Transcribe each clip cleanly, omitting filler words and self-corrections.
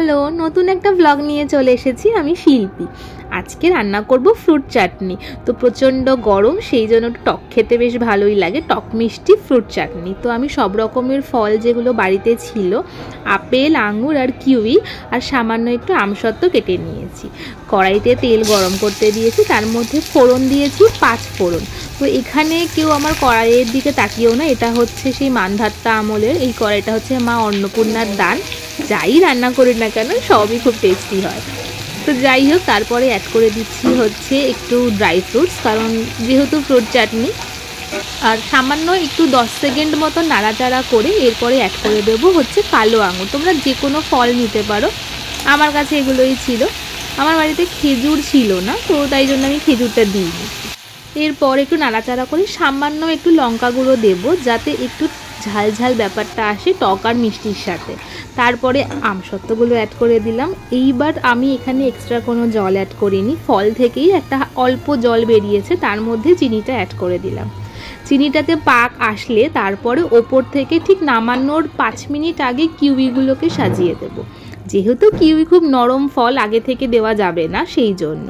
Hello, নতুন একটা blog নিয়ে চলে এসেছি আমি শিল্পী। আজকে রান্না করব ফ্রুট চাটনি। তো প্রচণ্ড গরম, সেই জন্য টক খেতে বেশ ভালোই লাগে, টক মিষ্টি ফ্রুট চাটনি। তো আমি সব রকমের ফল যেগুলো বাড়িতে ছিল, আপেল, আঙুর আর কিউই আর সামান্য একটু আমসত্ত্ব কেটে নিয়েছি। কড়াইতে তেল গরম করতে দিয়েছি, তার মধ্যে ফোড়ন দিয়েছি 5 ফোড়ন। তো এখানে কেউ আমার কড়াইয়ের দিকে তাকিয়েও না, এটা হচ্ছে সেই মানধাত্তা আমলের এই কড়াইটা, হচ্ছে মা অন্নপূর্ণার দান। যাই রান্না করি না কেন সবই খুব টেস্টি হয়। তো যাই হোক, তারপরে অ্যাড করে দিচ্ছি হচ্ছে একটু ড্রাই ফ্রুটস, কারণ যেহেতু ফ্রুট চাটনি। আর সামান্য একটু 10 সেকেন্ড মতো নাড়াচাড়া করে এরপরে অ্যাড করে দেবো হচ্ছে কালো আঙুর। তোমরা যে কোনো ফল নিতে পারো, আমার কাছে এগুলোই ছিল। আমার বাড়িতে খেজুর ছিল না, তো তাই জন্য আমি খেজুরটা দিইনি। এরপর একটু নাড়াচাড়া করে সামান্য একটু লঙ্কা গুঁড়ো দেবো, যাতে একটু ঝাল ঝাল ব্যাপারটা আসে টক আর মিষ্টির সাথে। তারপরে আমসত্ত্বগুলো অ্যাড করে দিলাম। এইবার আমি এখানে এক্সট্রা কোনো জল অ্যাড করিনি, ফল থেকেই একটা অল্প জল বেরিয়েছে, তার মধ্যে চিনিটা অ্যাড করে দিলাম। চিনিটাতে পাক আসলে তারপরে ওপর থেকে ঠিক নামানোর 5 মিনিট আগে কিউইগুলোকে সাজিয়ে দেবো। যেহেতু কিউই খুব নরম ফল, আগে থেকে দেওয়া যাবে না, সেই জন্য।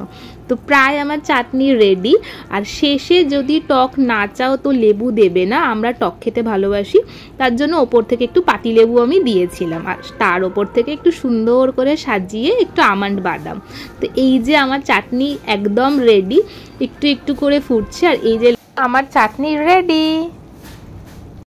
তো প্রায় আমার চাটনি রেডি। আর শেষে যদি টক না চাও তো লেবু দেবে না, আমরা টক খেতে ভালোবাসি, তার জন্য ওপর থেকে একটু পাতি লেবু আমি দিয়েছিলাম। আর তার ওপর থেকে একটু সুন্দর করে সাজিয়ে একটু আমন্ড বাদাম। তো এই যে আমার চাটনি একদম রেডি, একটু একটু করে ফুটছে, আর এই যে আমার চাটনি রেডি।